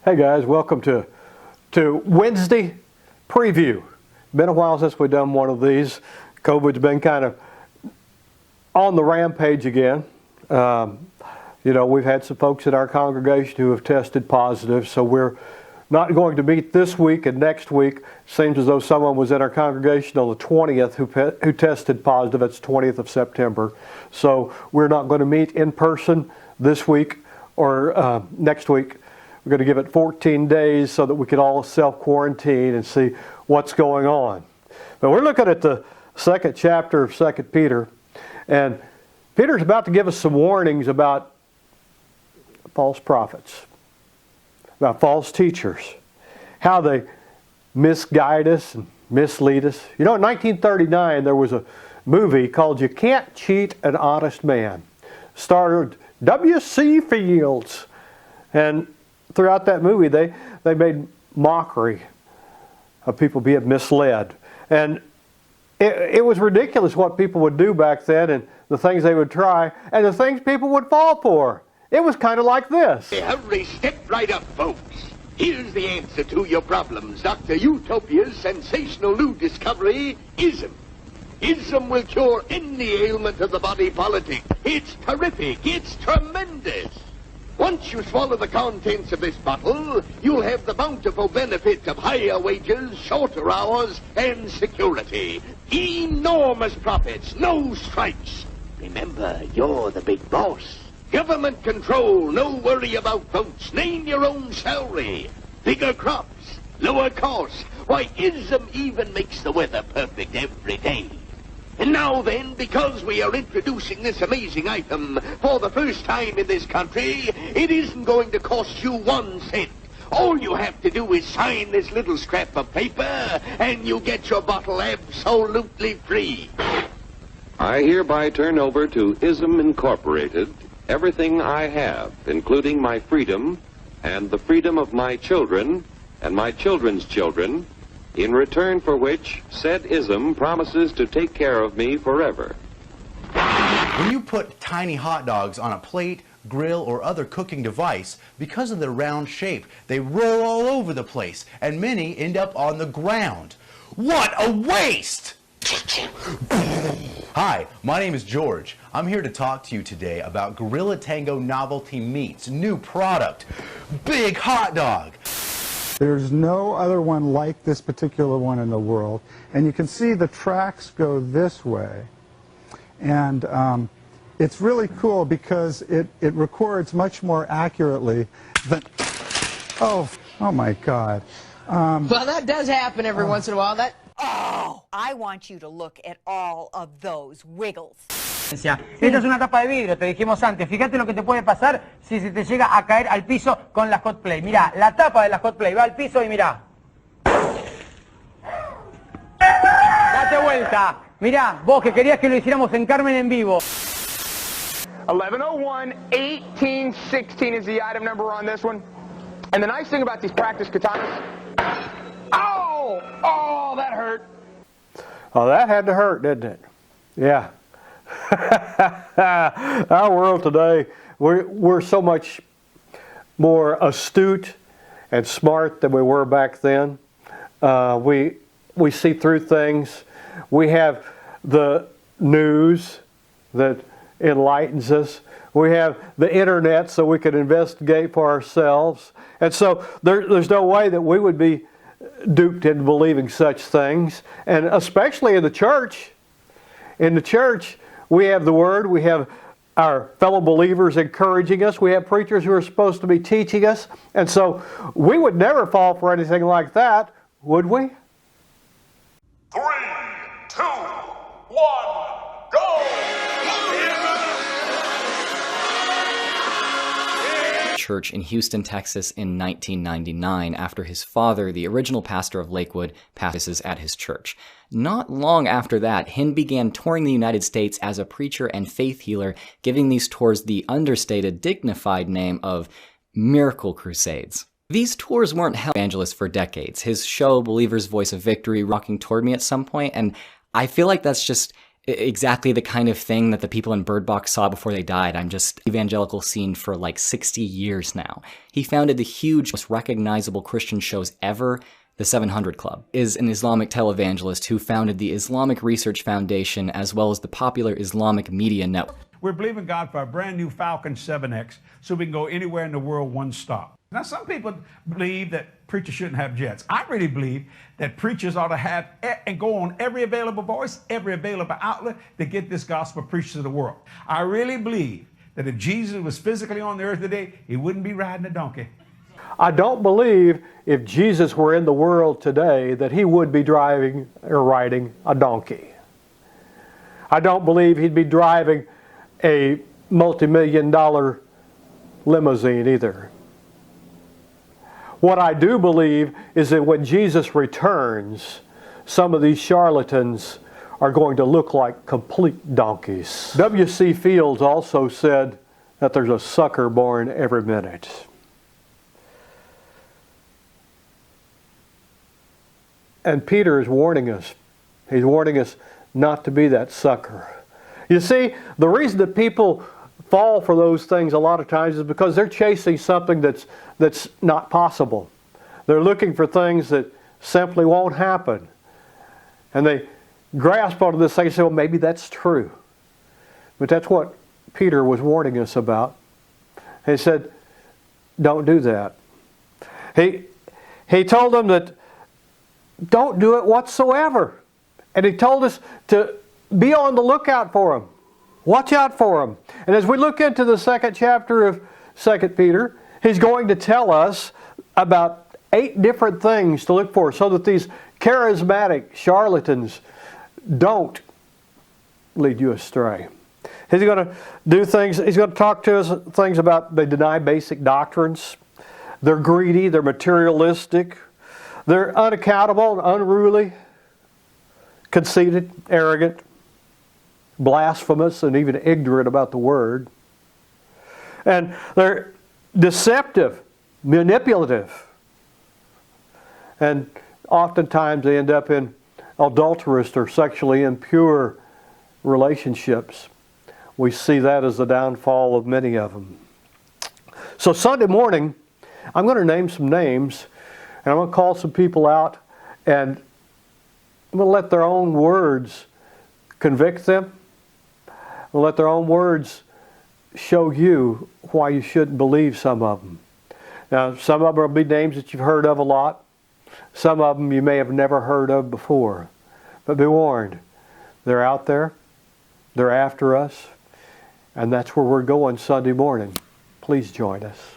Hey guys, welcome to Wednesday preview. Been a while since we've done one of these. COVID's been kind of on the rampage again. We've had some folks in our congregation who have tested positive, so we're not going to meet this week and next week. Seems as though someone was in our congregation on the 20th who tested positive. It's 20th of September. So we're not going to meet in person this week or next week. We're going to give it 14 days so that we can all self-quarantine and see what's going on. But we're looking at the second chapter of 2 Peter, and Peter's about to give us some warnings about false prophets, about false teachers, how they misguide us and mislead us. You know, in 1939, there was a movie called You Can't Cheat an Honest Man. Starred W.C. Fields. And throughout that movie, they made mockery of people being misled. And it was ridiculous what people would do back then and the things they would try and the things people would fall for. It was kind of like this. Hey, hurry, step right up, folks. Here's the answer to your problems. Dr. Utopia's sensational new discovery, ISM. ISM will cure any ailment of the body politic. It's terrific. It's tremendous. Once you swallow the contents of this bottle, you'll have the bountiful benefit of higher wages, shorter hours, and security. Enormous profits, no strikes. Remember, you're the big boss. Government control, no worry about votes. Name your own salary. Bigger crops, lower costs. Why, ISM even makes the weather perfect every day. And now then, because we are introducing this amazing item for the first time in this country, it isn't going to cost you 1 cent. All you have to do is sign this little scrap of paper, and you get your bottle absolutely free. I hereby turn over to ISM Incorporated everything I have, including my freedom and the freedom of my children and my children's children, in return for which said ISM promises to take care of me forever. When you put tiny hot dogs on a plate, grill, or other cooking device, because of their round shape, they roll all over the place, and many end up on the ground. What a waste! Hi, my name is George. I'm here to talk to you today about Gorilla Tango Novelty Meats' new product, Big Hot Dog. There's no other one like this particular one in the world. And you can see the tracks go this way. And it's really cool because it records much more accurately than... Oh my God. Well, that does happen every once in a while. Oh, I want you to look at all of those wiggles. Esta es una tapa de vidrio, te dijimos antes. Fíjate lo que te puede pasar si se te llega a caer al piso con la Hot Play. Mirá, la tapa de la Hot Play va al piso y mirá. Date vuelta. Mirá, vos que querías que lo hiciéramos en Carmen en vivo. 1101 1816 is the item number on this one. And the nice thing about these practice katanas... Oh, that hurt. Oh, that had to hurt, didn't it? Yeah. Our world today, we're so much more astute and smart than we were back then. We see through things. We have the news that enlightens us. We have the internet so we can investigate for ourselves. And so there's no way that we would be duped into believing such things. And especially in the church. In the church, we have the Word, we have our fellow believers encouraging us, we have preachers who are supposed to be teaching us, and so we would never fall for anything like that, would we? 3, 2, 1, go! Church in Houston, Texas in 1999 after his father, the original pastor of Lakewood, passes at his church. Not long after that, Hinn began touring the United States as a preacher and faith healer, giving these tours the understated, dignified name of Miracle Crusades. These tours weren't held by evangelists for decades. His show, Believer's Voice of Victory, rocking toward me at some point, and I feel like that's just exactly the kind of thing that the people in Bird Box saw before they died. I'm just evangelical scene for like 60 years now. He founded the huge, most recognizable Christian shows ever, the 700 Club, is an Islamic televangelist who founded the Islamic Research Foundation as well as the popular Islamic Media Network. We're believing God for a brand new Falcon 7X so we can go anywhere in the world one stop. Now, some people believe that preachers shouldn't have jets. I really believe that preachers ought to have and go on every available voice, every available outlet to get this gospel preached to the world. I really believe that if Jesus was physically on the earth today, he wouldn't be riding a donkey. I don't believe if Jesus were in the world today that he would be driving or riding a donkey. I don't believe he'd be driving a multi-million-dollar limousine either. What I do believe is that when Jesus returns, some of these charlatans are going to look like complete donkeys. W.C. Fields also said that there's a sucker born every minute. And Peter is warning us. He's warning us not to be that sucker. You see, the reason that people fall for those things a lot of times is because they're chasing something that's not possible. They're looking for things that simply won't happen. And they grasp onto this thing and say, well, maybe that's true. But that's what Peter was warning us about. He said, don't do that. He told them that don't do it whatsoever. And he told us to be on the lookout for them. Watch out for them. And as we look into the second chapter of 2 Peter, he's going to tell us about 8 different things to look for so that these charismatic charlatans don't lead you astray. He's going to do things, he's going to talk to us things about they deny basic doctrines. They're greedy, they're materialistic, they're unaccountable and unruly, conceited, arrogant, blasphemous, and even ignorant about the Word. And they're deceptive, manipulative. And oftentimes they end up in adulterous or sexually impure relationships. We see that as the downfall of many of them. So Sunday morning, I'm going to name some names, and I'm going to call some people out, and I'm going to let their own words convict them. And let their own words show you why you shouldn't believe some of them. Now, some of them will be names that you've heard of a lot. Some of them you may have never heard of before. But be warned, they're out there, they're after us, and that's where we're going Sunday morning. Please join us.